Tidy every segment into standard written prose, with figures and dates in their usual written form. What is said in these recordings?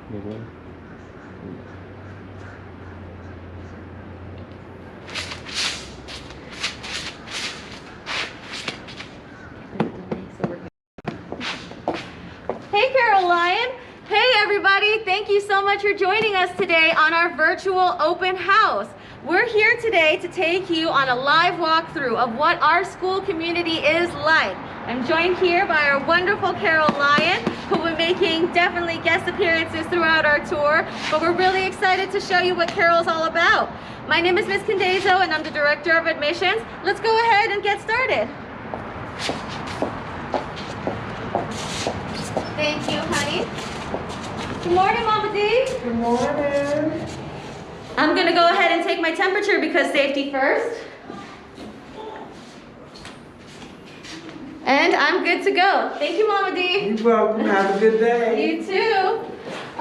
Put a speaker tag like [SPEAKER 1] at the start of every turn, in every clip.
[SPEAKER 1] Hey, Caroline. Hey, everybody. Thank you so much for joining us today on our virtual open house. We're here today to take you on a live walkthrough of what our school community is like. I'm joined here by our wonderful Carol Lyon, who will be making definitely guest appearances throughout our tour, but we're really excited to show you what Carol's all about. My name is Ms. Condezo, and I'm the Director of Admissions. Let's go ahead and get started. Thank you, honey. Good morning, Mama D.
[SPEAKER 2] Good morning.
[SPEAKER 1] I'm gonna go ahead and take my temperature because safety first. And I'm good to go. Thank you, Mama D.
[SPEAKER 2] You're welcome. Have a good day.
[SPEAKER 1] You too.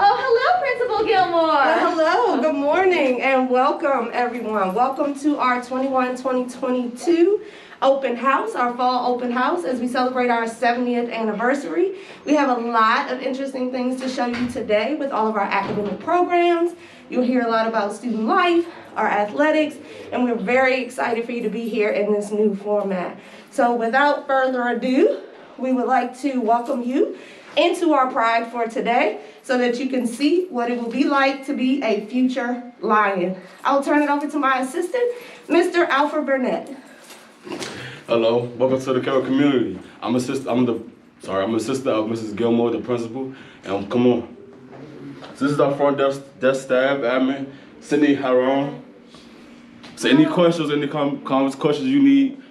[SPEAKER 1] Oh, hello, Principal Gilmore.
[SPEAKER 2] Hello. Good morning and welcome, everyone. Welcome to our 2022 open house, our fall open house, as we celebrate our 70th anniversary. We have a lot of interesting things to show you today with all of our academic programs. You'll hear a lot about student life, our athletics, and we're very excited for you to be here in this new format. So without further ado, we would like to welcome you into our Pride for today so that you can see what it will be like to be a future Lion. I'll turn it over to my assistant, Mr. Alfred Burnett.
[SPEAKER 3] Hello, welcome to the Carroll community. I'm assistant of Mrs. Gilmore, the principal, and come on. So this is our front desk staff, admin, Cindy Haron. So any questions, any comments, questions you need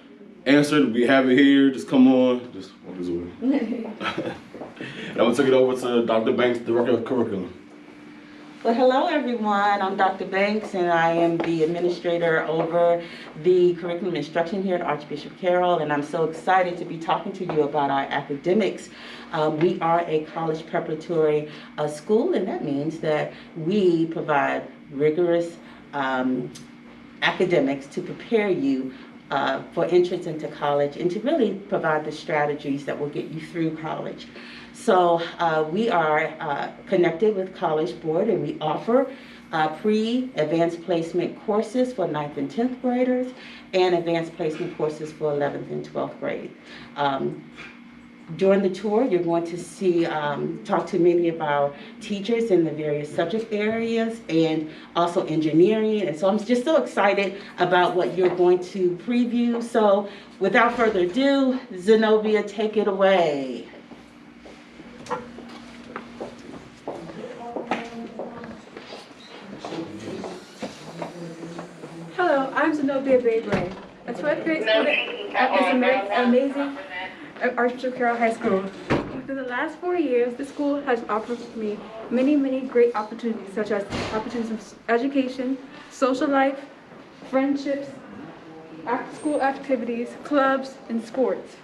[SPEAKER 3] answered, we have it here. Just come on, just walk this way. And I'm gonna take it over to Dr. Banks, Director of Curriculum.
[SPEAKER 4] Well, hello everyone. I'm Dr. Banks and I am the administrator over the curriculum instruction here at Archbishop Carroll, and I'm so excited to be talking to you about our academics. We are a college preparatory school, and that means that we provide rigorous academics to prepare you for entrance into college and to really provide the strategies that will get you through college. So we are connected with College Board, and we offer pre-advanced placement courses for 9th and 10th graders and advanced placement courses for 11th and 12th grade. During the tour, you're going to see, talk to many of our teachers in the various subject areas and also engineering. And so I'm just so excited about what you're going to preview. So without further ado, Zenobia, take it away.
[SPEAKER 5] Hello, I'm Zenobia Baybray, a 12th grade student at this amazing Archbishop Carroll High School. Within the last 4 years, the school has offered me many great opportunities, such as opportunities of education, social life, friendships, after-school activities, clubs, and sports.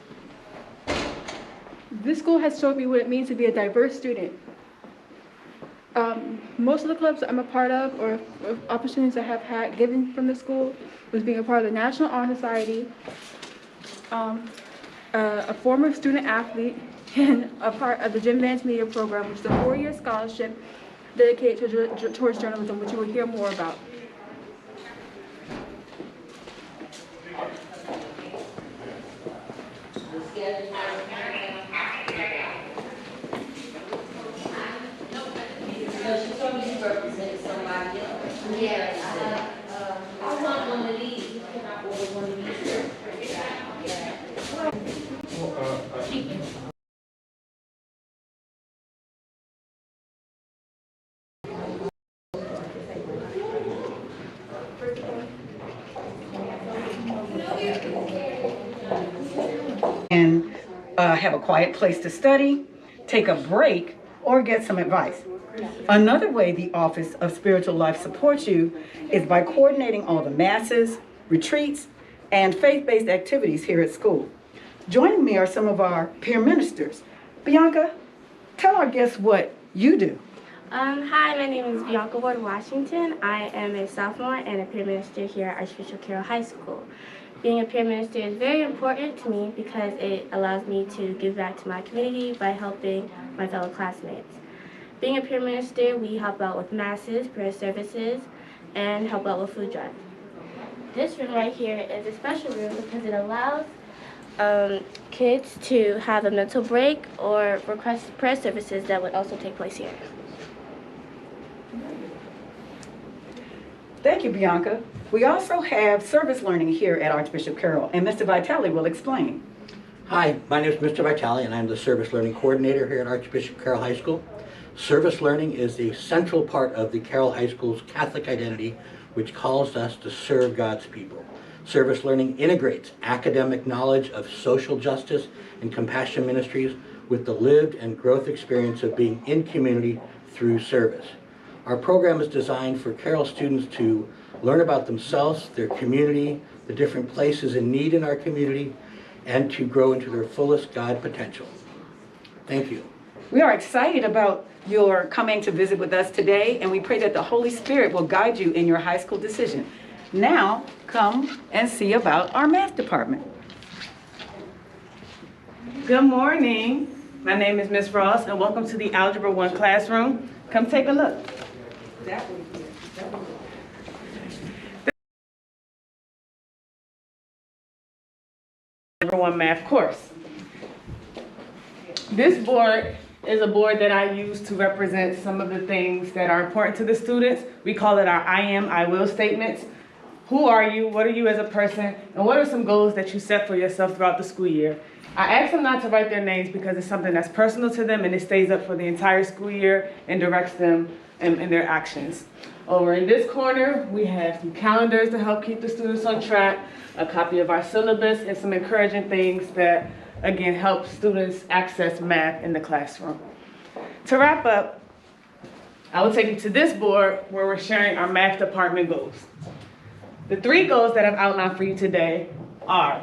[SPEAKER 5] This school has showed me what it means to be a diverse student. Most of the clubs I'm a part of, or opportunities I have had given from the school, was being a part of the National Honor Society, a former student athlete, and a part of the Jim Vance Media Program, which is a 4-year scholarship dedicated towards journalism, which you will hear more about.
[SPEAKER 6] She told me you represented somebody else. Yeah, I want one of these. Can I order one of these?
[SPEAKER 7] And have a quiet place to study, take a break, or get some advice. Another way the Office of Spiritual Life supports you is by coordinating all the masses, retreats, and faith-based activities here at school. Joining me are some of our peer ministers. Bianca, tell our guests what you do.
[SPEAKER 8] Hi, my name is Bianca Ward Washington. I am a sophomore and a peer minister here at Archbishop Carroll High School. Being a peer minister is very important to me because it allows me to give back to my community by helping my fellow classmates. Being a peer minister, we help out with masses, prayer services, and help out with food drive. This room right here is a special room because it allows kids to have a mental break or request prayer services that would also take place here.
[SPEAKER 7] Thank you, Bianca. We also have service learning here at Archbishop Carroll, and Mr. Vitale will explain.
[SPEAKER 9] Hi, my name is Mr. Vitale, and I'm the Service Learning Coordinator here at Archbishop Carroll High School. Service learning is the central part of the Carroll High School's Catholic identity, which calls us to serve God's people. Service learning integrates academic knowledge of social justice and compassion ministries with the lived and growth experience of being in community through service. Our program is designed for Carroll students to learn about themselves, their community, the different places in need in our community, and to grow into their fullest God potential. Thank you.
[SPEAKER 7] We are excited about your coming to visit with us today, and we pray that the Holy Spirit will guide you in your high school decision. Now, come and see about our math department.
[SPEAKER 10] Good morning. My name is Ms. Ross, and welcome to the Algebra 1 classroom. Come take a look. Algebra 1 math course. This board is a board that I use to represent some of the things that are important to the students. We call it our I am, I will statements. Who are you? What are you as a person? And what are some goals that you set for yourself throughout the school year? I ask them not to write their names because it's something that's personal to them and it stays up for the entire school year and directs them in their actions. Over in this corner, we have some calendars to help keep the students on track, a copy of our syllabus, and some encouraging things that, again, help students access math in the classroom. To wrap up, I will take you to this board where we're sharing our math department goals. The 3 goals that I've outlined for you today are: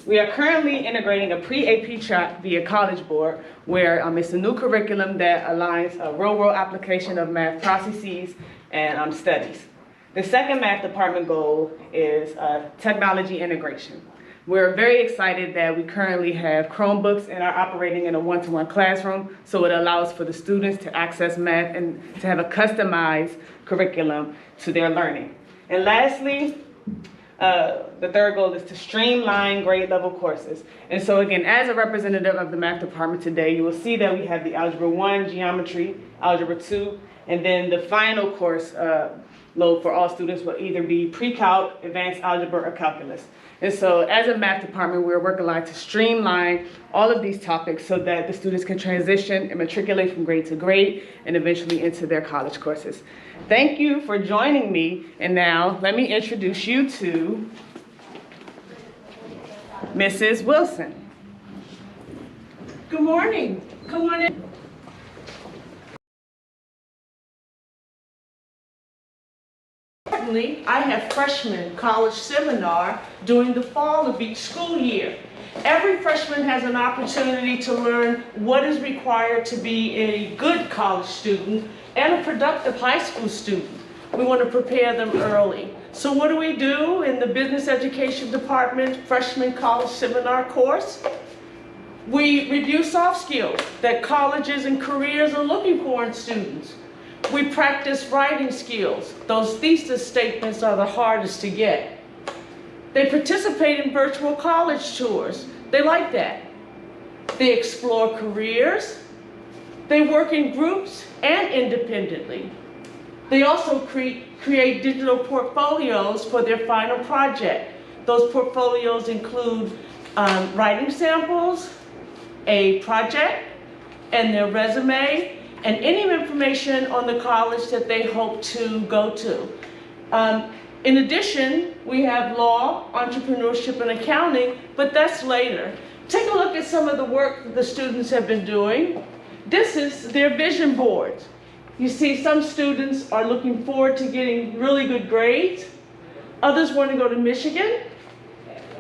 [SPEAKER 10] we are currently integrating a pre-AP track via College Board, where it's a new curriculum that aligns a real-world application of math processes and studies. The second math department goal is technology integration. We're very excited that we currently have Chromebooks and are operating in a one-to-one classroom, so it allows for the students to access math and to have a customized curriculum to their learning. And lastly, the third goal is to streamline grade level courses. And so again, as a representative of the math department today, you will see that we have the Algebra 1, Geometry, Algebra 2, and then the final course load for all students will either be Pre-Calc, Advanced Algebra, or Calculus. And so as a math department, we're working to streamline all of these topics so that the students can transition and matriculate from grade to grade and eventually into their college courses. Thank you for joining me. And now let me introduce you to Mrs. Wilson.
[SPEAKER 11] Good morning. Come on in. Importantly, I have freshman college seminar during the fall of each school year. Every freshman has an opportunity to learn what is required to be a good college student and a productive high school student. We want to prepare them early. So what do we do in the business education department freshman college seminar course? We review soft skills that colleges and careers are looking for in students. We practice writing skills. Those thesis statements are the hardest to get. They participate in virtual college tours. They like that. They explore careers. They work in groups and independently. They also create digital portfolios for their final project. Those portfolios include writing samples, a project, and their resume, and any information on the college that they hope to go to. In addition, we have law, entrepreneurship, and accounting, but that's later. Take a look at some of the work the students have been doing. This is their vision board. You see, some students are looking forward to getting really good grades. Others want to go to Michigan.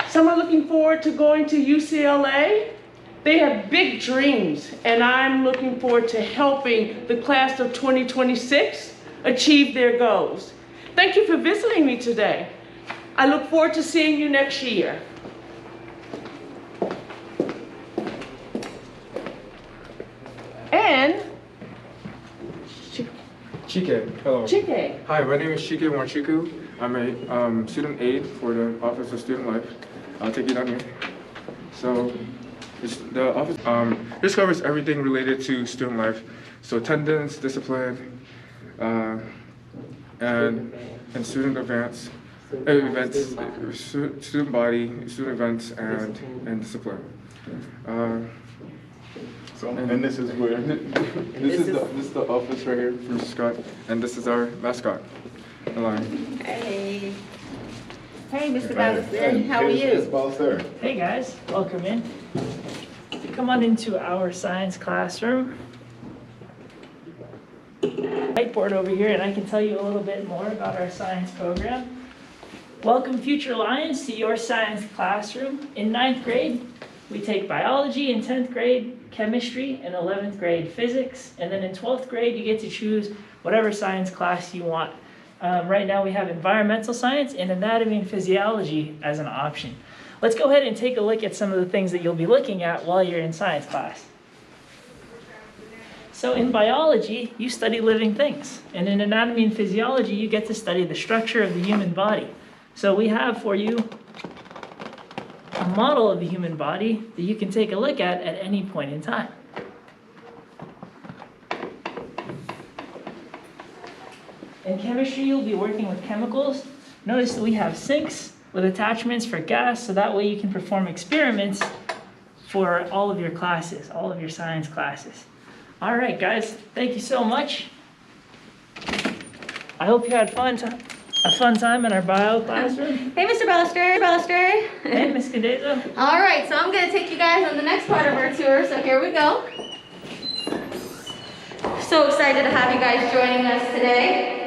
[SPEAKER 11] Some are looking forward to going to UCLA. They have big dreams, and I'm looking forward to helping the class of 2026 achieve their goals. Thank you for visiting me today. I look forward to seeing you next year.
[SPEAKER 10] And
[SPEAKER 12] Chike, hello.
[SPEAKER 11] Chike.
[SPEAKER 12] Hi, my name is Chike Wanchuku. I'm a student aide for the Office of Student Life. I'll take you down here. So, the office this covers everything related to student life. So attendance, discipline, and student events, student body, student events, and discipline.
[SPEAKER 3] And this is where
[SPEAKER 12] this is the office right here from Scott, and this is our mascot, Lion.
[SPEAKER 11] Hey. Hey, Mr. Ballister, how are you?
[SPEAKER 13] Hey guys, welcome in. Come on into our science classroom. Whiteboard over here, and I can tell you a little bit more about our science program. Welcome future Lions to your science classroom. In 9th grade, we take biology, in 10th grade, chemistry, in 11th grade, physics, and then in 12th grade, you get to choose whatever science class you want. Right now we have environmental science and anatomy and physiology as an option. Let's go ahead and take a look at some of the things that you'll be looking at while you're in science class. So in biology, you study living things. And in anatomy and physiology, you get to study the structure of the human body. So we have for you a model of the human body that you can take a look at any point in time. In chemistry, you'll be working with chemicals. Notice that we have sinks with attachments for gas, so that way you can perform experiments for all of your classes, all of your science classes. All right, guys, thank you so much. I hope you had a fun time in our bio classroom.
[SPEAKER 1] Hey, Mr. Ballister.
[SPEAKER 13] Hey, Ms. Cadezo.
[SPEAKER 1] All right, so I'm going to take you guys on the next part of our tour, so here we go. So excited to have you guys joining us today.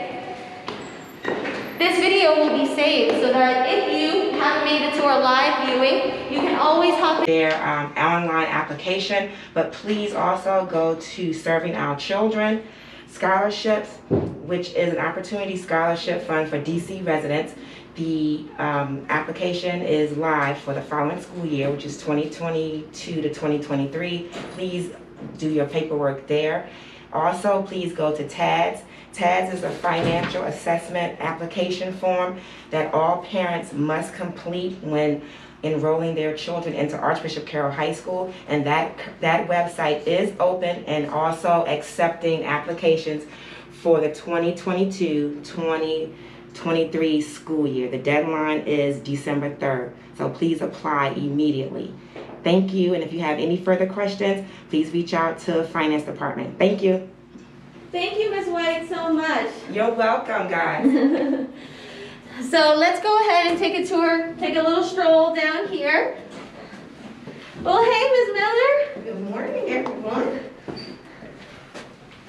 [SPEAKER 1] This video will be saved so that if you haven't made it to our live viewing, you can always hop
[SPEAKER 14] their online application, but please also go to Serving Our Children Scholarships, which is an opportunity scholarship fund for DC residents. The application is live for the following school year, which is 2022 to 2023. Please do your paperwork there. Also, please go to TADS. TADS is a financial assessment application form that all parents must complete when enrolling their children into Archbishop Carroll High School, and that website is open and also accepting applications for the 2022-2023 school year. The deadline is December 3rd, so please apply immediately. Thank you, and if you have any further questions, please reach out to the Finance Department. Thank you.
[SPEAKER 1] Thank you, Ms. White, so much.
[SPEAKER 14] You're welcome, guys.
[SPEAKER 1] So let's go ahead and take a tour, take a little stroll down here. Well, hey, Ms. Miller.
[SPEAKER 2] Good morning, everyone.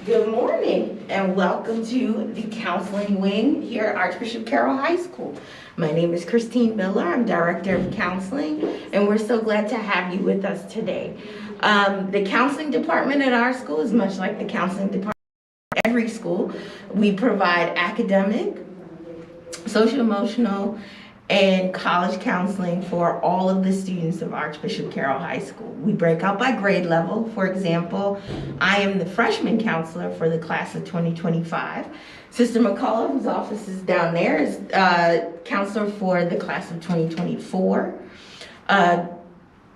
[SPEAKER 2] Good morning, and welcome to the counseling wing here at Archbishop Carroll High School. My name is Christine Miller. I'm Director of Counseling, and we're so glad to have you with us today. The counseling department at our school is much like the counseling department at every school. We provide academic, social emotional, and college counseling for all of the students of Archbishop Carroll High School. We break out by grade level. For example, I am the freshman counselor for the class of 2025. Sister McCullough, whose office is down there, is counselor for the class of 2024.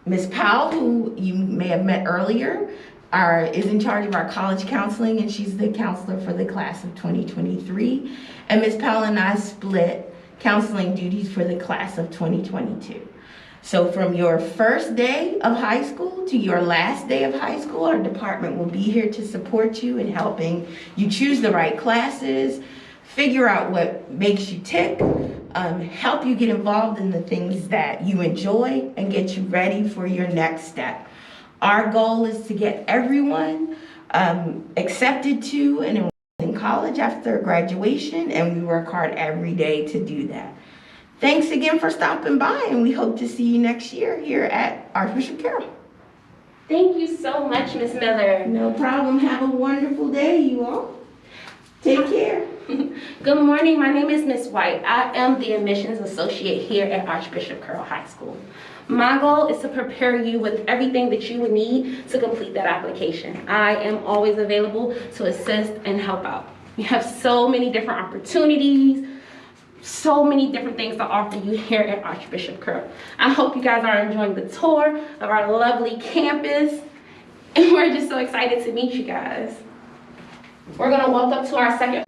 [SPEAKER 2] Ms. Powell, who you may have met earlier, is in charge of our college counseling, and she's the counselor for the class of 2023. And Ms. Powell and I split counseling duties for the class of 2022. So from your first day of high school to your last day of high school, our department will be here to support you in helping you choose the right classes, figure out what makes you tick, help you get involved in the things that you enjoy, and get you ready for your next step. Our goal is to get everyone accepted to and enrolled in college after graduation, and we work hard every day to do that. Thanks again for stopping by, and we hope to see you next year here at Archbishop Carroll.
[SPEAKER 8] Thank you so much, Ms. Miller.
[SPEAKER 2] No problem. Have a wonderful day, you all. Take care.
[SPEAKER 8] Good morning. My name is Ms. White. I am the admissions associate here at Archbishop Carroll High School. My goal is to prepare you with everything that you would need to complete that application. I am always available to assist and help out.
[SPEAKER 14] We have so many different opportunities, so many different things to offer you here at Archbishop Carroll. I hope you guys are enjoying the tour of our lovely campus, and we're just so excited to meet you guys. We're gonna walk up to our second.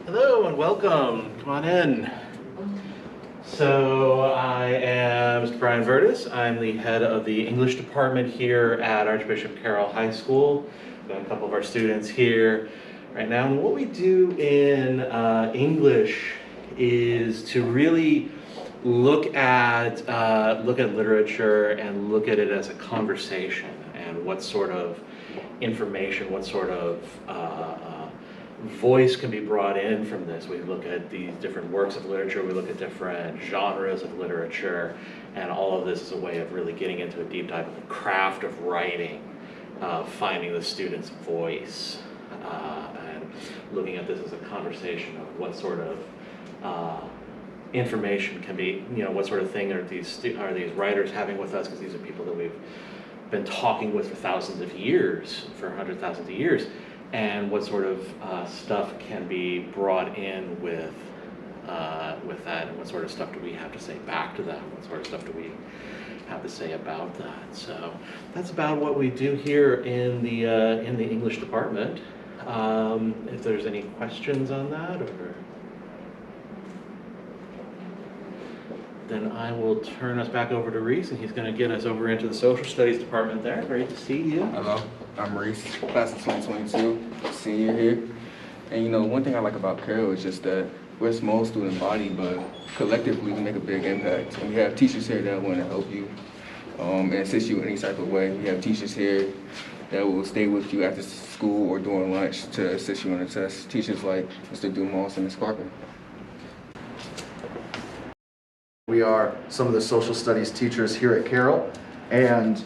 [SPEAKER 15] Hello and welcome. Come on in. So I am Mr. Brian Vertis. I'm the head of the English department here at Archbishop Carroll High School. We've got a couple of our students here right now. And what we do in English is to really look at literature and look at it as a conversation and what sort of information, what sort of voice can be brought in from this. We look at these different works of literature, we look at different genres of literature, and all of this is a way of really getting into a deep dive of the craft of writing, finding the student's voice, and looking at this as a conversation of what sort of information can be, what sort of thing are these writers having with us, because these are people that we've been talking with for thousands of years, for 100,000 years. And what sort of stuff can be brought in with that, and what sort of stuff do we have to say back to that? What sort of stuff do we have to say about that? So that's about what we do here in the English department. If there's any questions on that, or then I will turn us back over to Reese, and he's going to get us over into the social studies department there. Great to see you.
[SPEAKER 16] Hello, I'm Reese, class of 2022, senior here. And one thing I like about Carroll is just that we're a small student body, but collectively we make a big impact. And we have teachers here that want to help you and assist you in any type of way. We have teachers here that will stay with you after school or during lunch to assist you on the test. Teachers like Mr. Dumas and Ms. Clarkin.
[SPEAKER 17] We are some of the social studies teachers here at Carroll, and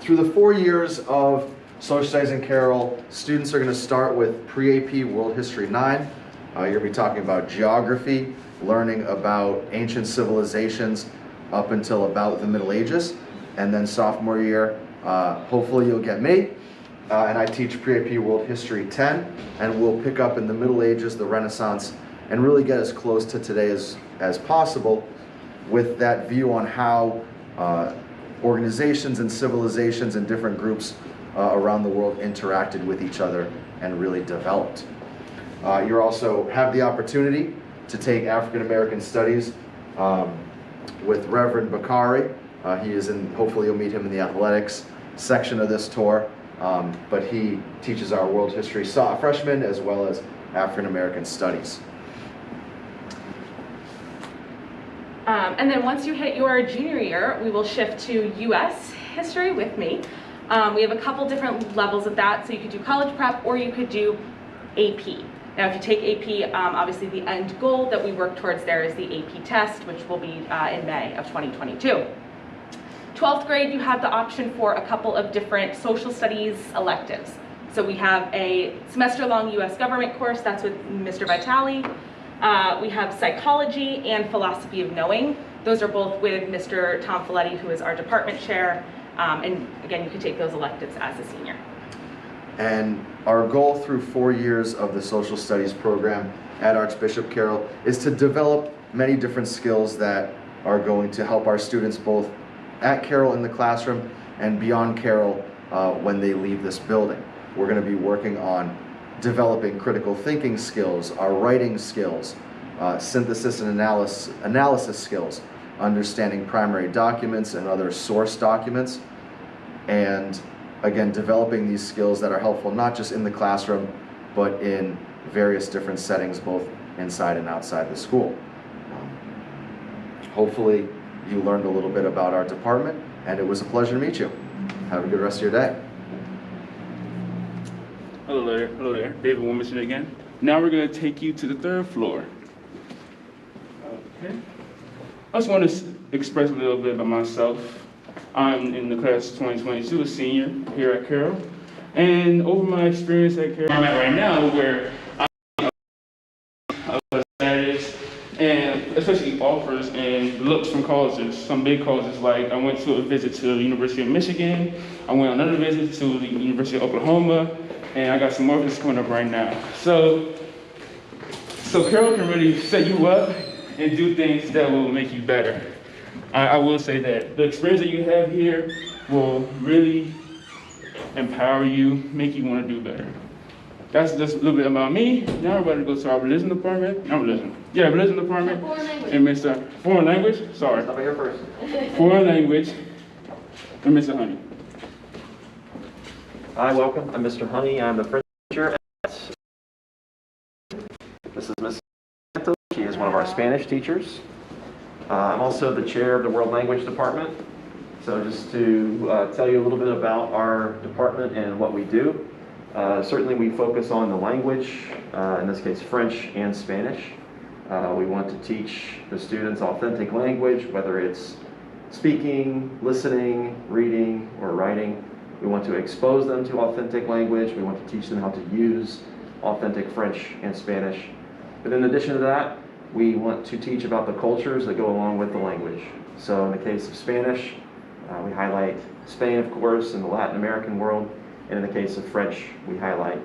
[SPEAKER 17] through the 4 years of social studies in Carroll, students are going to start with pre-AP World History 9. You're going to be talking about geography, learning about ancient civilizations up until about the Middle Ages, and then sophomore year, hopefully you'll get me, and I teach pre-AP World History 10, and we'll pick up in the Middle Ages, the Renaissance, and really get as close to today as possible, with that view on how organizations and civilizations and different groups around the world interacted with each other and really developed. You also have the opportunity to take African American Studies with Reverend Bakari. He is in, hopefully you'll meet him in the athletics section of this tour, but he teaches our world history freshmen as well as African American Studies.
[SPEAKER 1] And then once you hit your junior year, we will shift to U.S. history with me. We have a couple different levels of that, so you could do college prep or you could do AP. Now if you take AP, obviously the end goal that we work towards there is the AP test, which will be in May of 2022. 12th grade, you have the option for a couple of different social studies electives. So we have a semester-long U.S. government course, that's with Mr. Vitale. We have psychology and philosophy of knowing. Those are both with Mr. Tom Folletti, who is our department chair. And again, you can take those electives as a senior.
[SPEAKER 17] And our goal through 4 years of the social studies program at Archbishop Carroll is to develop many different skills that are going to help our students both at Carroll in the classroom and beyond Carroll when they leave this building. We're going to be working on developing critical thinking skills, our writing skills, synthesis and analysis skills, understanding primary documents and other source documents, and again, developing these skills that are helpful not just in the classroom, but in various different settings, both inside and outside the school. Hopefully, you learned a little bit about our department, and it was a pleasure to meet you. Have a good rest of your day.
[SPEAKER 18] Hello there, David Wilmerson again. Now we're going to take you to the 3rd floor. Okay. I just want to express a little bit about myself. I'm in the class of 2022, a senior here at Carroll. And over my experience at Carroll, I'm at right now where status, and especially offers and looks from colleges. Some big colleges, like I went to a visit to the University of Michigan, I went on another visit to the University of Oklahoma, and I got some more visits coming up right now. So Carroll can really set you up and do things that will make you better. I will say that the experience that you have here will really empower you, make you want to do better. That's just a little bit about me. Now we're about to go to our religion department. Religion department. And Mr. Foreign language. Sorry.
[SPEAKER 19] Stop here first.
[SPEAKER 18] Foreign language. And Mr. Honey.
[SPEAKER 19] Hi, welcome. I'm Mr. Honey. I'm the French teacher. This is Ms. Santos. She is one of our Spanish teachers. I'm also the chair of the World Language Department. So just to tell you a little bit about our department and what we do. Certainly we focus on the language, in this case French and Spanish. We want to teach the students authentic language, whether it's speaking, listening, reading, or writing. We want to expose them to authentic language. We want to teach them how to use authentic French and Spanish. But in addition to that, we want to teach about the cultures that go along with the language. So in the case of Spanish, we highlight Spain, of course, and the Latin American world. And in the case of French, we highlight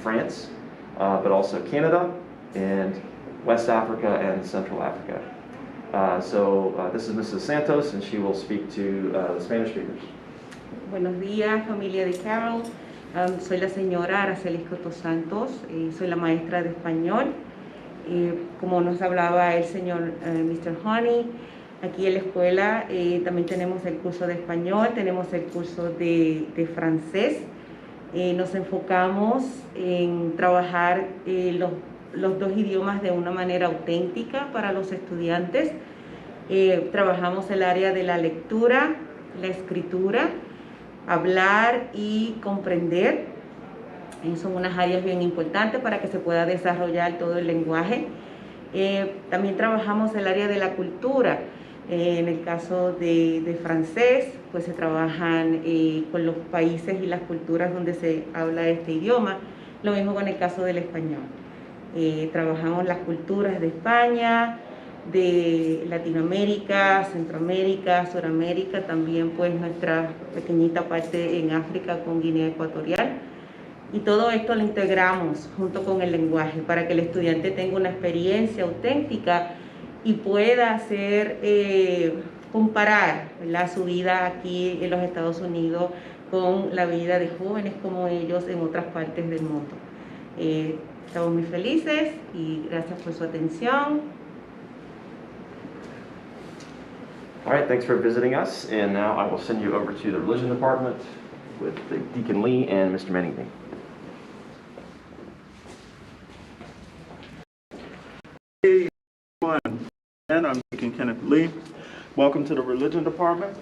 [SPEAKER 19] France, but also Canada and West Africa and Central Africa. This is Mrs. Santos, and she will speak to the Spanish speakers.
[SPEAKER 20] Buenos días, familia de Carroll. Soy la señora Araceli Coto Santos, soy la maestra de español. Como nos hablaba el señor Mr. Honey, aquí en la escuela también tenemos el curso de español, tenemos el curso de francés. Nos enfocamos en trabajar los dos idiomas de una manera auténtica para los estudiantes. Trabajamos el área de la lectura, la escritura, hablar y comprender. Son unas áreas bien importantes para que se pueda desarrollar todo el lenguaje. También trabajamos el área de la cultura. En el caso de francés, pues se trabajan con los países y las culturas donde se habla este idioma. Lo mismo con el caso del español. Trabajamos las culturas de España, de Latinoamérica, Centroamérica, Suramérica, también pues nuestra pequeñita parte en África con Guinea Ecuatorial. Y todo esto lo integramos junto con el lenguaje para que el estudiante tenga una experiencia auténtica y pueda comparar, ¿verdad?, su vida aquí en los Estados Unidos con la vida de jóvenes como ellos en otras partes del mundo. Estamos muy felices y gracias por su atención.
[SPEAKER 19] All right, thanks for visiting us. And now I will send you over to the religion department with Deacon Lee and Mr. Mannington.
[SPEAKER 21] Hey everyone, and I'm Deacon Kenneth Lee. Welcome to the religion department.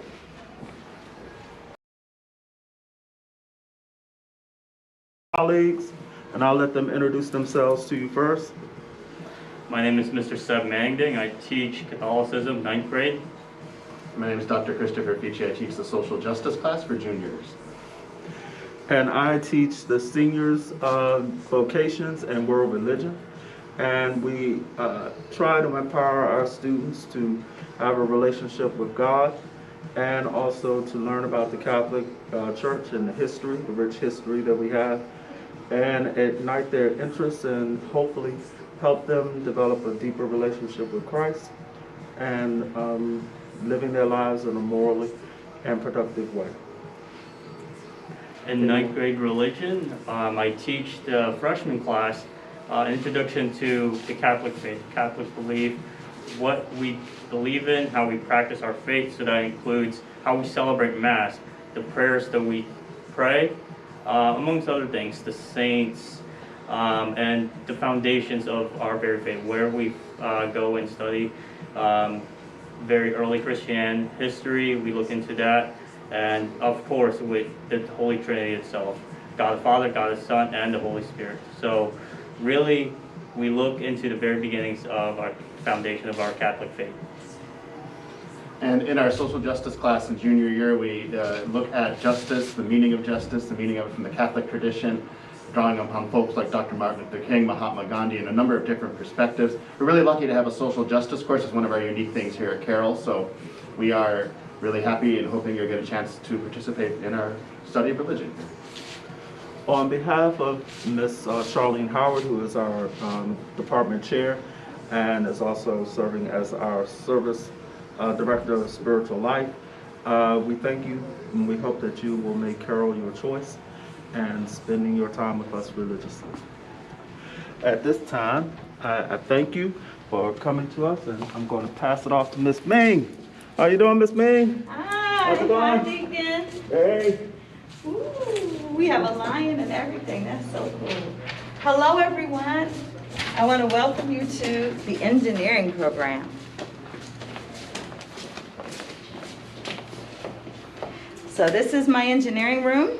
[SPEAKER 21] Colleagues, and I'll let them introduce themselves to you first.
[SPEAKER 22] My name is Mr. Seb Mangding. I teach Catholicism, 9th grade.
[SPEAKER 23] My name is Dr. Christopher Fici. I teach the social justice class for juniors.
[SPEAKER 21] And I teach the seniors vocations and world religion. And we try to empower our students to have a relationship with God and also to learn about the Catholic Church and the history, the rich history that we have, and ignite their interest and hopefully help them develop a deeper relationship with Christ and living their lives in a morally and productive way.
[SPEAKER 22] In 9th grade religion, I teach the freshman class Introduction to the Catholic faith, Catholic belief, what we believe in, how we practice our faith. So that includes how we celebrate Mass, the prayers that we pray, amongst other things, the saints, and the foundations of our very faith, where we go and study very early Christian history. We look into that, and of course with the Holy Trinity itself, God the Father, God the Son, and the Holy Spirit. So really, we look into the very beginnings of our foundation of our Catholic faith.
[SPEAKER 23] And in our social justice class in junior year, we look at justice, the meaning of justice, the meaning of it from the Catholic tradition, drawing upon folks like Dr. Martin Luther King, Mahatma Gandhi, and a number of different perspectives. We're really lucky to have a social justice course as one of our unique things here at Carroll, so we are really happy and hoping you'll get a chance to participate in our study of religion.
[SPEAKER 21] On behalf of Ms. Charlene Howard, who is our department chair and is also serving as our service director of spiritual life, we thank you and we hope that you will make Carroll your choice and spending your time with us religiously. At this time, I thank you for coming to us, and I'm going to pass it off to Miss Ming. How you doing, Miss Ming?
[SPEAKER 4] Hi,
[SPEAKER 21] How's it going?
[SPEAKER 4] Deacon.
[SPEAKER 21] Hey.
[SPEAKER 4] Ooh, we have a lion and everything. That's so cool. Hello, everyone. I want to welcome you to the engineering program. So this is my engineering room,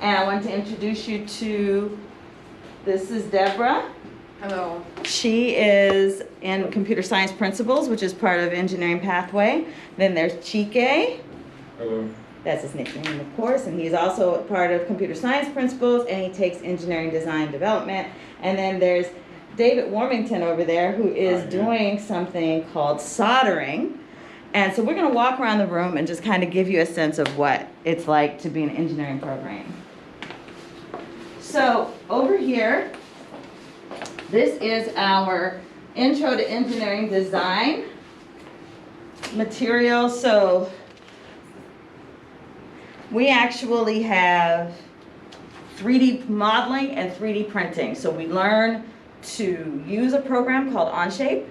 [SPEAKER 4] and I want to introduce you to, this is Deborah.
[SPEAKER 1] Hello.
[SPEAKER 4] She is in computer science principles, which is part of engineering pathway. Then there's Chike.
[SPEAKER 12] Hello.
[SPEAKER 4] That's his nickname, of course, and he's also a part of computer science principles, and he takes engineering design development. And then there's David Warmington over there, who is doing something called soldering. And so we're going to walk around the room and just kind of give you a sense of what it's like to be in an engineering program. So over here, this is our Intro to Engineering Design material. So we actually have 3D modeling and 3D printing. So we learn to use a program called Onshape.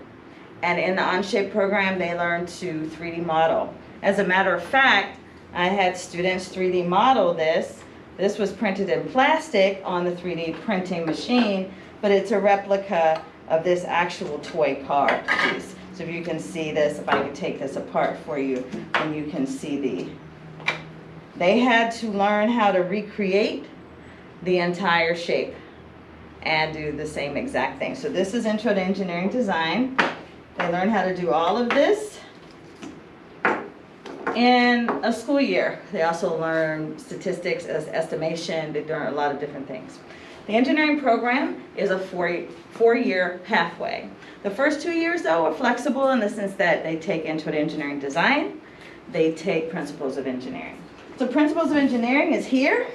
[SPEAKER 4] And in the Onshape program, they learn to 3D model. As a matter of fact, I had students 3D model this. This was printed in plastic on the 3D printing machine, but it's a replica of this actual toy car piece. So if you can see this, if I could take this apart for you, and you can see they had to learn how to recreate the entire shape and do the same exact thing. So this is Intro to Engineering Design. They learn how to do all of this in a school year. They also learn statistics, as estimation. They learn a lot of different things. The engineering program is a four-year pathway. The first 2 years, though, are flexible in the sense that they take Intro to Engineering Design. They take Principles of Engineering. So Principles of Engineering is here.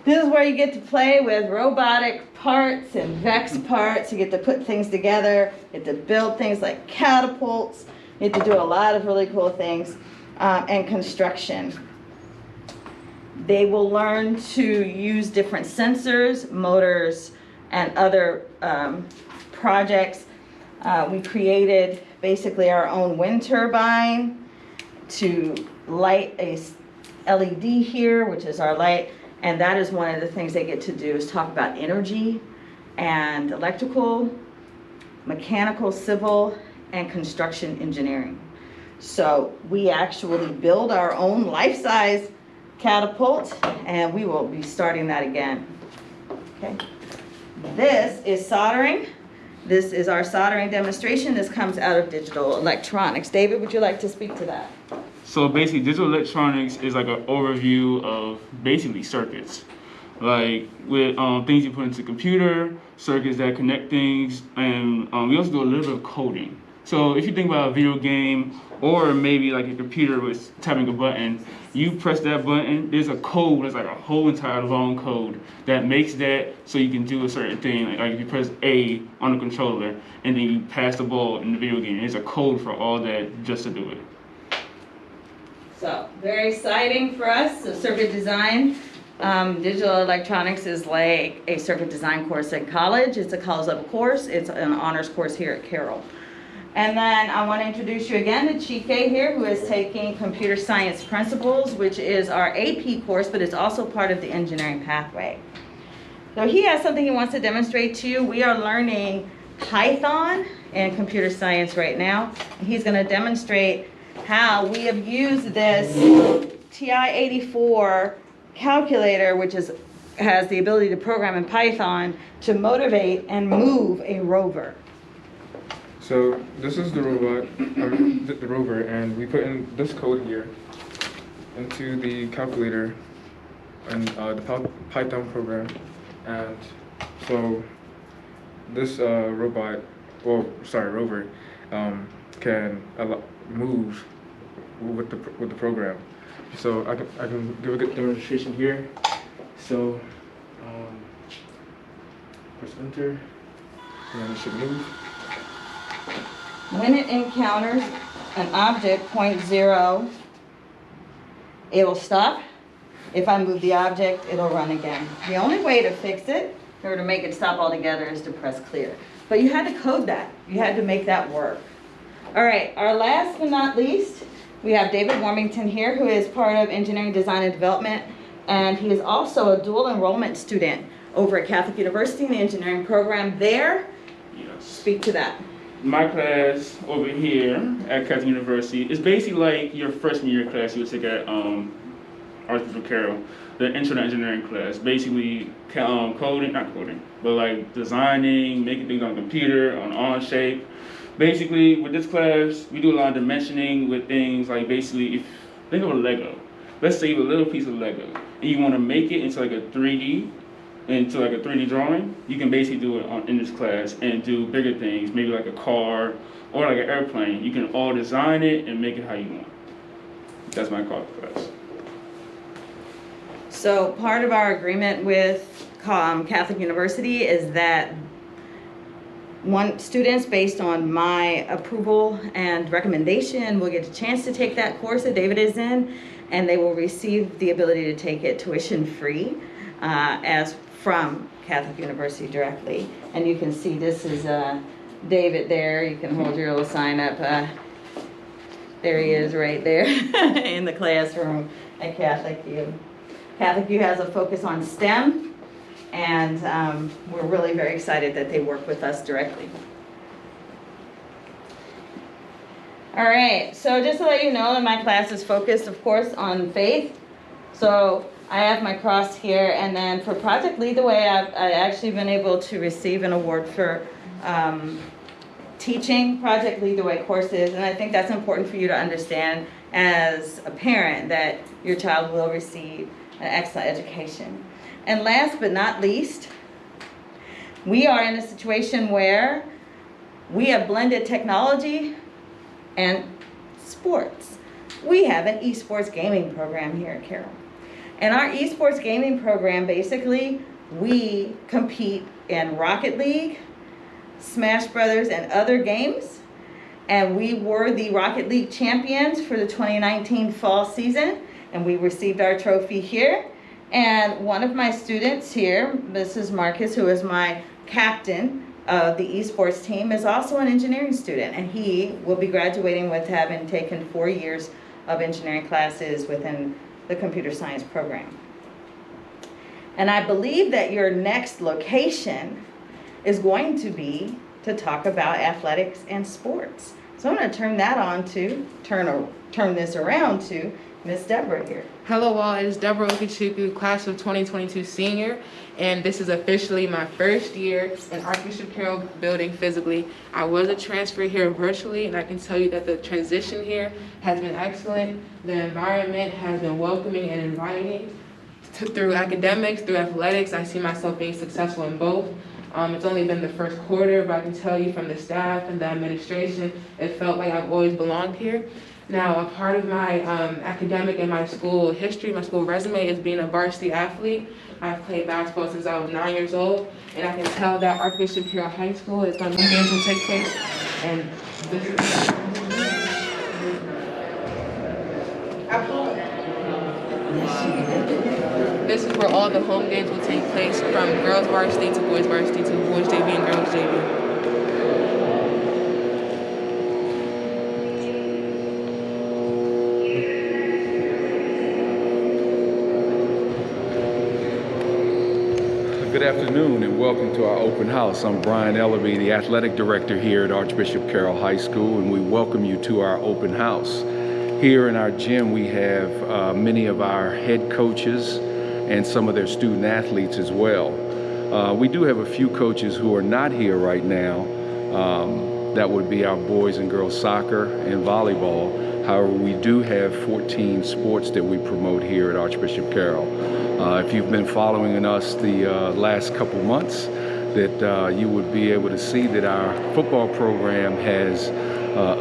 [SPEAKER 4] This is where you get to play with robotic parts and VEX parts. You get to put things together. You get to build things like catapults. You get to do a lot of really cool things. And construction. They will learn to use different sensors, motors, and other projects. We created basically our own wind turbine to light a LED here, which is our light. And that is one of the things they get to do, is talk about energy and electrical, mechanical, civil, and construction engineering. So we actually build our own life-size catapult, and we will be starting that again. Okay. This is soldering. This is our soldering demonstration. This comes out of digital electronics. David, would you like to speak to that?
[SPEAKER 18] So basically, digital electronics is like an overview of basically circuits, like with things you put into the computer, circuits that connect things, and we also do a little bit of coding. So if you think about a video game, or maybe like a computer with tapping a button, you press that button, there's a code, there's like a whole entire long code that makes that so you can do a certain thing. Like if you press A on the controller and then you pass the ball in the video game, there's a code for all that just to do it.
[SPEAKER 4] So very exciting for us. So circuit design, digital electronics is like a circuit design course in college. It's a college level course. It's an honors course here at Carroll. And then I want to introduce you again to Chike here, who is taking Computer Science Principles, which is our AP course, but it's also part of the engineering pathway. So he has something he wants to demonstrate to you. We are learning Python in computer science right now. And he's going to demonstrate how we have used this TI-84 calculator, which has the ability to program in Python, to motivate and move a rover.
[SPEAKER 12] So this is the robot, the rover, and we put in this code here into the calculator, in the Python program, and so this rover, can move with the program. So I can give a good demonstration here. So press enter, and then it should move.
[SPEAKER 4] When it encounters an object, point 0, it will stop. If I move the object, it'll run again. The only way to fix it, or to make it stop altogether, is to press clear. But you had to code that. You had to make that work. All right, our last but not least, we have David Warmington here, who is part of Engineering Design and Development, and he is also a dual enrollment student over at Catholic University in the engineering program there.
[SPEAKER 18] Yes.
[SPEAKER 4] Speak to that.
[SPEAKER 18] My class over here at Catholic University is basically like your freshman year class you would take at Archbishop Carroll, the intro to engineering class. Basically coding, not coding, but like designing, making things on the computer, on Onshape. Basically, with this class, we do a lot of dimensioning with things like basically, if think of a Lego. Let's say you have a little piece of Lego, and you want to make it into like a 3D drawing. You can basically do it in this class and do bigger things, maybe like a car or like an airplane. You can all design it and make it how you want. That's my class.
[SPEAKER 4] So part of our agreement with Catholic University is that students, based on my approval and recommendation, will get a chance to take that course that David is in, and they will receive the ability to take it tuition-free as from Catholic University directly. And you can see this is David there. You can hold your little sign up. There he is right there in the classroom at Catholic U. Catholic U has a focus on STEM, and we're really very excited that they work with us directly. All right, so just to let you know that my class is focused, of course, on faith. So I have my cross here, and then for Project Lead the Way, I've actually been able to receive an award for teaching Project Lead the Way courses, and I think that's important for you to understand as a parent, that your child will receive an excellent education. And last but not least, we are in a situation where we have blended technology and sports. We have an esports gaming program here at Carroll. And our esports gaming program, basically, we compete in Rocket League, Smash Brothers, and other games. And we were the Rocket League champions for the 2019 fall season, and we received our trophy here. And one of my students here, Mrs. Marcus, who is my captain of the esports team, is also an engineering student, and he will be graduating with having taken 4 years of engineering classes within the computer science program. And I believe that your next location is going to be to talk about athletics and sports. So I'm going to turn that on to, turn this around to Miss Deborah here.
[SPEAKER 5] Hello all, it is Deborah Okechukwu, class of 2022 senior, and this is officially my first year in Archbishop Carroll building physically. I was a transfer here virtually, and I can tell you that the transition here has been excellent. The environment has been welcoming and inviting. Through academics, through athletics, I see myself being successful in both. It's only been the first quarter, but I can tell you from the staff and the administration, it felt like I've always belonged here. Now, a part of my academic and my school history, my school resume, is being a varsity athlete. I've played basketball since I was 9 years old, and I can tell that Archbishop Carroll High School is going to games will take place. And this is where all the home games will take place, from girls varsity to boys varsity to boys JV and girls JV.
[SPEAKER 6] Good afternoon and welcome to our open house. I'm Brian Ellerby, the athletic director here at Archbishop Carroll High School, and we welcome you to our open house. Here in our gym we have many of our head coaches and some of their student athletes as well. We do have a few coaches who are not here right now, That would be our boys and girls soccer and volleyball. However, we do have 14 sports that we promote here at Archbishop Carroll. If you've been following us the last couple months, that you would be able to see that our football program has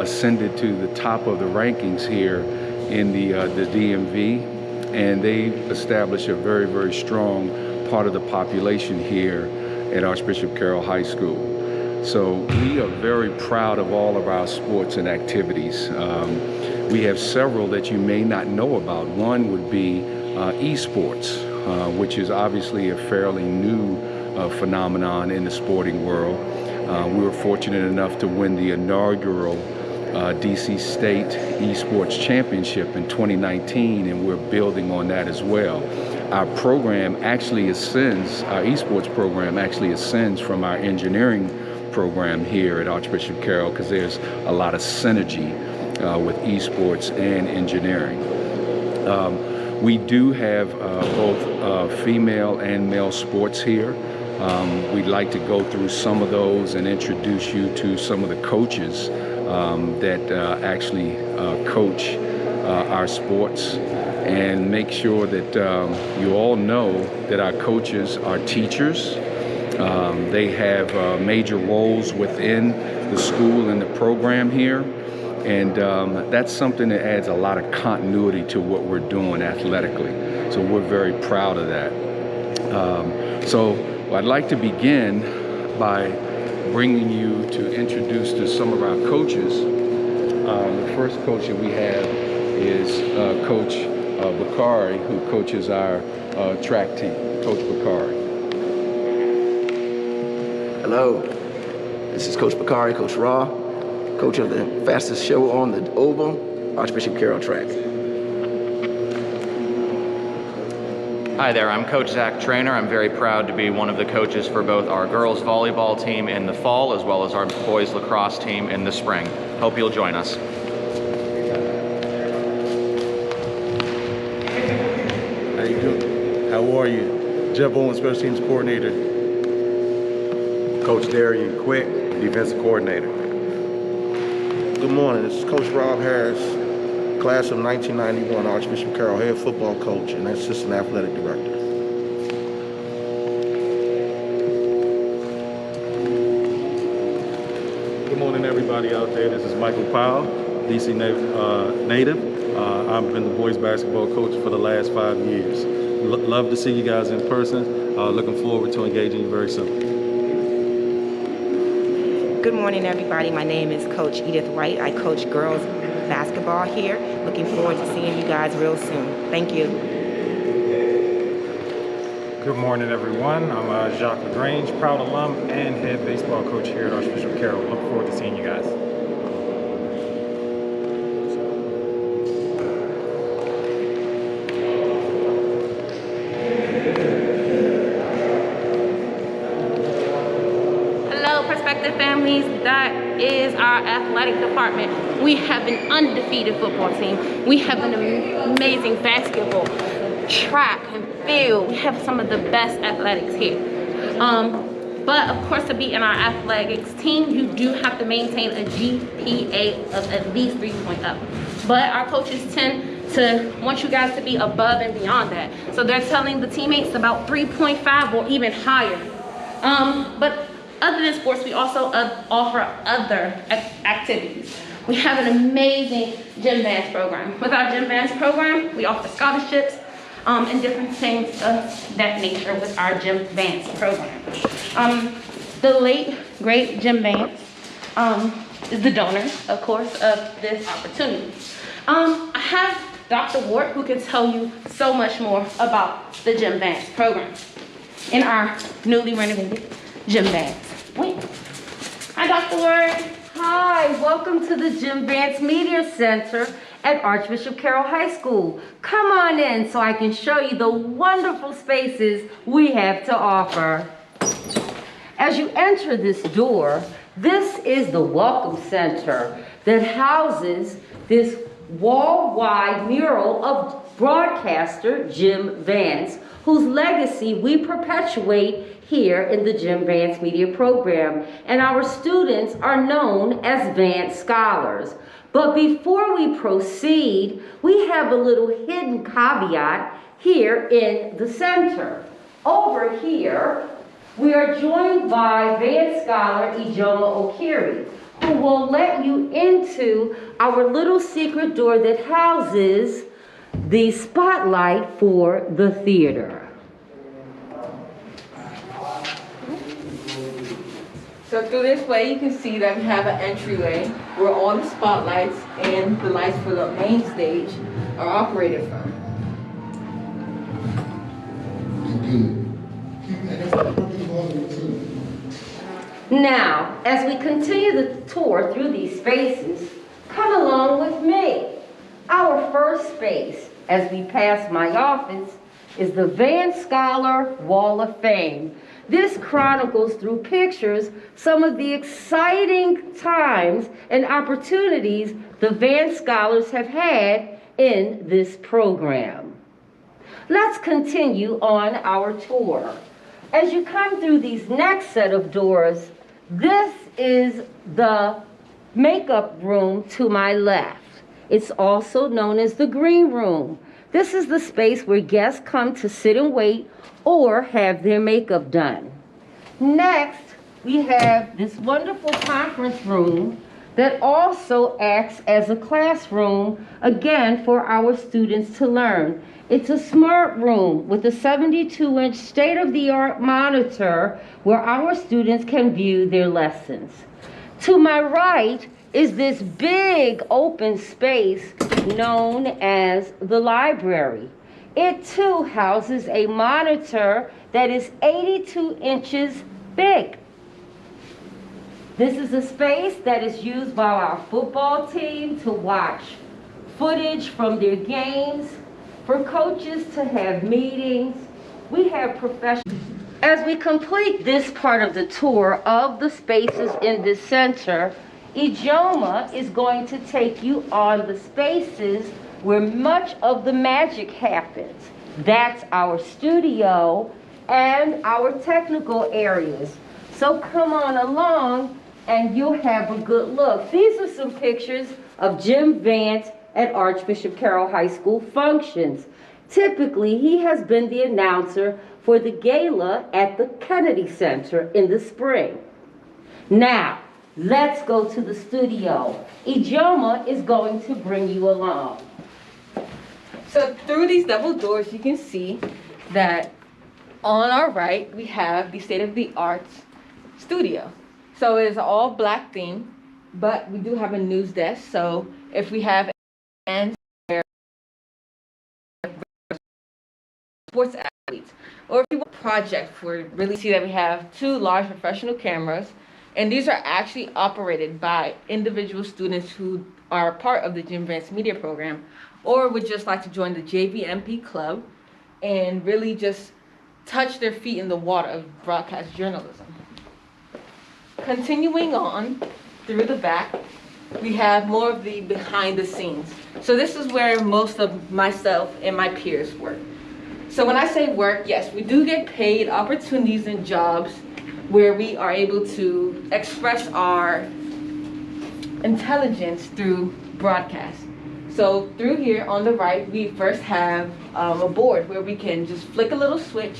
[SPEAKER 6] ascended to the top of the rankings here in the DMV, and they've established a very, very strong part of the population here at Archbishop Carroll High School. So we are very proud of all of our sports and activities. We have several that you may not know about. One would be esports, which is obviously a fairly new phenomenon in the sporting world. We were fortunate enough to win the inaugural DC State Esports Championship in 2019, and we're building on that as well. Our program actually ascends, our esports program actually ascends from our engineering program here at Archbishop Carroll, because there's a lot of synergy with esports and engineering. We do have both female and male sports here. We'd like to go through some of those and introduce you to some of the coaches that actually coach our sports, and make sure that you all know that our coaches are teachers. They have major roles within the school and the program here, and that's something that adds a lot of continuity to what we're doing athletically. So we're very proud of that. So I'd like to begin by bringing you to introduce to some of our coaches. The first coach that we have is Coach Bakari, who coaches our track team. Coach Bakari.
[SPEAKER 7] Hello, this is Coach Bakari, Coach Raw, coach of the fastest show on the Oval, Archbishop Carroll track.
[SPEAKER 9] Hi there, I'm Coach Zach Trainer. I'm very proud to be one of the coaches for both our girls volleyball team in the fall as well as our boys lacrosse team in the spring. Hope you'll join us.
[SPEAKER 10] How you doing? How are you? Jeff Owen, Special Teams Coordinator. Coach Darian Quick, Defensive Coordinator. Good morning, this is Coach Rob Harris, class of 1991, Archbishop Carroll head football coach and assistant athletic director.
[SPEAKER 24] Good morning, everybody out there. This is Michael Powell, DC native. I've been the boys basketball coach for the last 5 years. Love to see you guys in person. Looking forward to engaging you very soon.
[SPEAKER 25] Good morning, everybody. My name is Coach Edith White. I coach girls basketball here. Looking forward to seeing you guys real soon. Thank you.
[SPEAKER 26] Good morning, everyone. I'm Jacques LaGrange, proud alum and head baseball coach here at Archbishop Carroll. Look forward to seeing you guys.
[SPEAKER 1] Prospective families, that is our athletic department. We have an undefeated football team. We have an amazing basketball, track, and field. We have some of the best athletics here. But of course, to be in our athletics team, you do have to maintain a GPA of at least 3.0. But our coaches tend to want you guys to be above and beyond that. So they're telling the teammates about 3.5 or even higher. But other than sports, we also offer other activities. We have an amazing gym bands program. With our gym bands program, we offer scholarships and different things of that nature with our gym bands program. The late, great Jim Vance is the donor, of course, of this opportunity. I have Dr. Ward, who can tell you so much more about the Jim Vance program in our newly renovated gym bands. Wait. Hi, Dr. Ward.
[SPEAKER 27] Hi, welcome to the Jim Vance Media Center at Archbishop Carroll High School. Come on in so I can show you the wonderful spaces we have to offer. As you enter this door, this is the Welcome Center that houses this wall-wide mural of broadcaster Jim Vance, whose legacy we perpetuate here in the Jim Vance Media Program, and our students are known as Vance Scholars. But before we proceed, we have a little hidden caveat here in the center. Over here, we are joined by Vance Scholar Ijoma Okiri, who will let you into our little secret door that houses the spotlight for the theater.
[SPEAKER 5] So through this way, you can see that we have an entryway where all the spotlights and the lights for the main stage are operated from.
[SPEAKER 27] Now, as we continue the tour through these spaces, come along with me. Our first space, as we pass my office, is the Vance Scholar Wall of Fame. This chronicles through pictures some of the exciting times and opportunities the Vance Scholars have had in this program. Let's continue on our tour. As you come through these next set of doors, this is the makeup room to my left. It's also known as the green room. This is the space where guests come to sit and wait or have their makeup done. Next, we have this wonderful conference room that also acts as a classroom, again, for our students to learn. It's a smart room with a 72-inch state-of-the-art monitor where our students can view their lessons. To my right is this big open space known as the library. It too houses a monitor that is 82 inches big. This is a space that is used by our football team to watch footage from their games, for coaches to have meetings. We have professionals. As we complete this part of the tour of the spaces in this center, Ijoma is going to take you on the spaces where much of the magic happens. That's our studio and our technical areas. So come on along and you'll have a good look. These are some pictures of Jim Vance at Archbishop Carroll High School functions. Typically, he has been the announcer for the gala at the Kennedy Center in the spring. Now, let's go to the studio. Ijoma is going to bring you along.
[SPEAKER 5] So through these double doors, you can see that on our right, we have the state-of-the-art studio. So it is all black theme, but we do have a news desk. So if we have and sports athletes, or if you want a project, we really see that we have 2 large professional cameras, and these are actually operated by individual students who are part of the Jim Vance Media Program, or would just like to join the JVMP club and really just touch their feet in the water of broadcast journalism. Continuing on through the back, we have more of the behind the scenes. So this is where most of myself and my peers work. So when I say work, yes, we do get paid opportunities and jobs where we are able to express our intelligence through broadcast. So through here on the right, we first have a board where we can just flick a little switch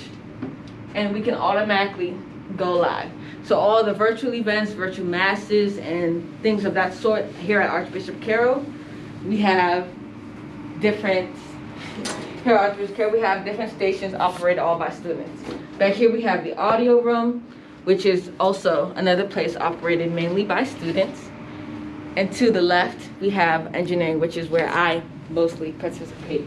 [SPEAKER 5] and we can automatically go live. So all the virtual events, virtual masses, and things of that sort here at Archbishop Carroll, we have different, here at Archbishop Carroll, we have different stations operated all by students. Back here we have the audio room, which is also another place operated mainly by students. And to the left, we have engineering, which is where I mostly participate.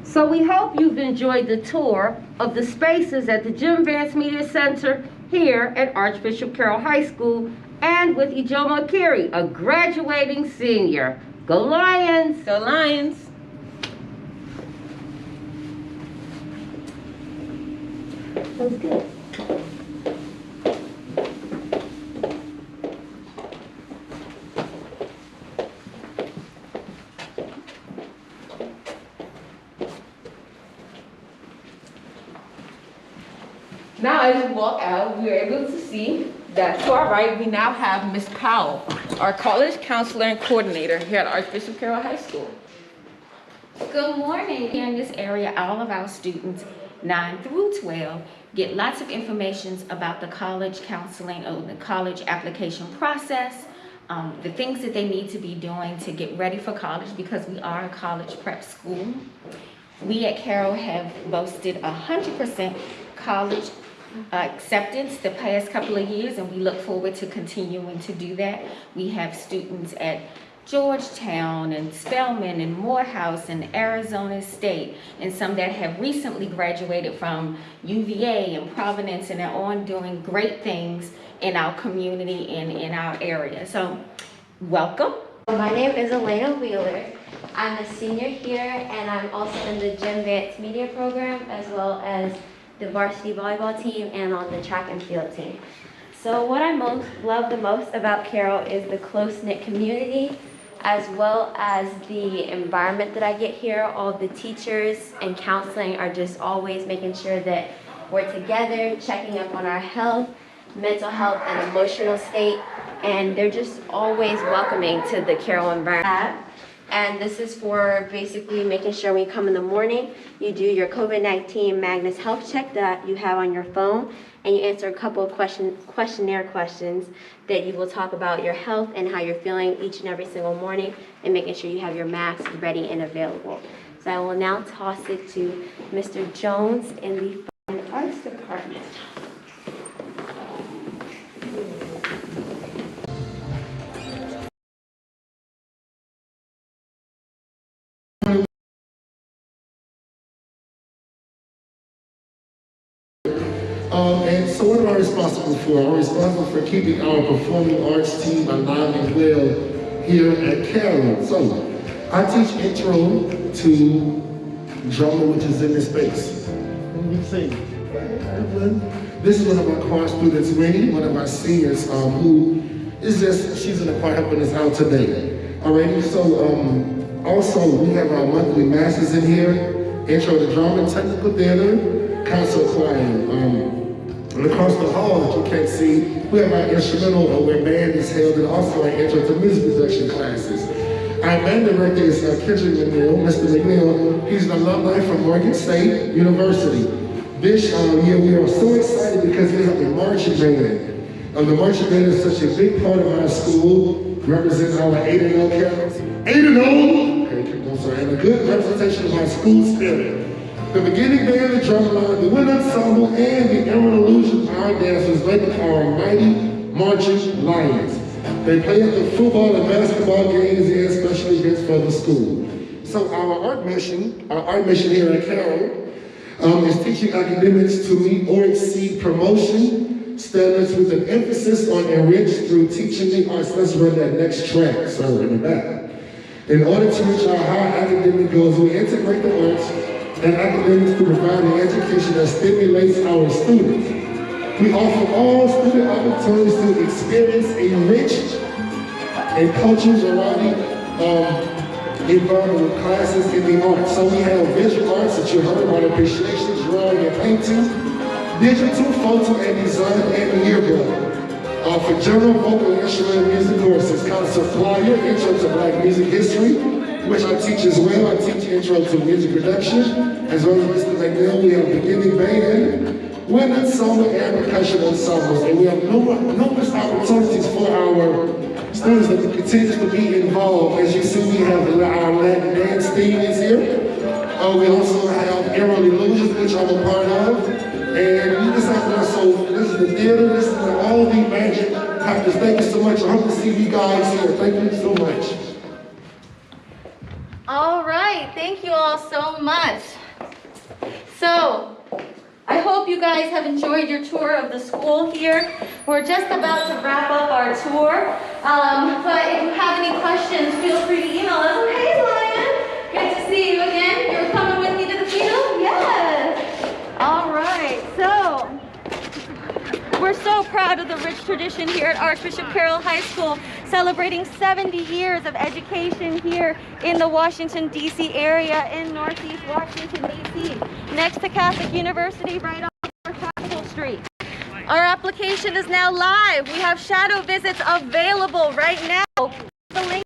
[SPEAKER 27] So we hope you've enjoyed the tour of the spaces at the Jim Vance Media Center here at Archbishop Carroll High School and with Ijoma Okiri, a graduating senior. Go Lions!
[SPEAKER 5] Go Lions!
[SPEAKER 27] That was good.
[SPEAKER 5] Now, as we walk out, we are able to see that to our right, we now have Ms. Powell, our college counselor and coordinator here at Archbishop Carroll High School.
[SPEAKER 2] Good morning. Here in this area, all of our students, 9 through 12, get lots of information about the college counseling or the college application process, the things that they need to be doing to get ready for college, because we are a college prep school. We at Carroll have boasted 100% college acceptance the past couple of years, and we look forward to continuing to do that. We have students at Georgetown and Spelman and Morehouse and Arizona State, and some that have recently graduated from UVA and Providence and are on doing great things in our community and in our area. So welcome.
[SPEAKER 3] My name is Elena Wheeler. I'm a senior here, and I'm also in the Gym Vance Media program, as well as the varsity volleyball team and on the track and field team. So what I love the most about Carroll is the close-knit community, as well as the environment that I get here. All the teachers and counseling are just always making sure that we're together, checking up on our health, mental health, and emotional state, and they're just always welcoming to the Carroll environment. And this is for basically making sure when you come in the morning, you do your COVID-19 Magnus health check that you have on your phone, and you answer a couple of questionnaire questions that you will talk about your health and how you're feeling each and every single morning, and making sure you have your masks ready and available. So I will now toss it to Mr. Jones in the Fine Arts Department.
[SPEAKER 8] And so what am I responsible for? I'm responsible for keeping our performing arts team alive and well here at Carroll. So I teach intro to drama, which is in this space. Let me sing. This is one of our choir students, Winnie, one of our seniors, who is she's in the choir helping us out today. Alrighty, so also we have our monthly masses in here, intro to drama, technical theater, concert choir. And across the hall that you can't see, we have our instrumental where band is held, and also our intro to music production classes. Our band director is Kendrick McNeil, Mr. McNeil. He's an alumni from Morgan State University. This year we are so excited because we have a marching band. The marching band is such a big part of our school, represents our 8-0 carols. 8-0! Okay, I'm sorry, and a good representation of our school spirit. The beginning band, the drum line, the wind ensemble, and the Emerald Illusion Power Dancers make up our mighty marching lions. They play at the football and basketball games and special events for the school. So our art mission here at Carroll is teaching academics to meet or exceed promotion standards with an emphasis on enrich through teaching the arts. Let's run that next track, so in the back. In order to reach our high academic goals, we integrate the arts and academics to provide an education that stimulates our students. We offer all student opportunities to experience a rich and cultural variety environment with classes in the arts. So we have visual arts that you heard about, appreciation, drawing and painting, digital, photo and design, and yearbook. For general vocal instrument music courses, concert choir, intro to Black music history, which I teach as well. I teach intro to music production, as well as Mr. McNeil. We have beginning band, wind ensemble, and percussion ensembles. And we have numerous opportunities for our students that continue to be involved. As you see, we have our Latin dance team is here. We also have Emerald Illusions, which I'm a part of. And you just have to know, so this is the theater, this is all the magic practice. Thank you so much. I hope to see you guys here. Thank you so much.
[SPEAKER 1] All right, thank you all so much. So, I hope you guys have enjoyed your tour of the school here. We're just about to wrap up our tour, but if you have any questions, feel free to email us. Hey, Lion, good to see you again. You're coming with me to the field? Yes. All right, so we're so proud of the rich tradition here at Archbishop Carroll High School, celebrating 70 years of education here in the Washington, D.C. area in Northeast Washington, D.C., next to Catholic University, right off Capitol Street.
[SPEAKER 27] Street.
[SPEAKER 1] Our application is now live. We have shadow visits available right now. The link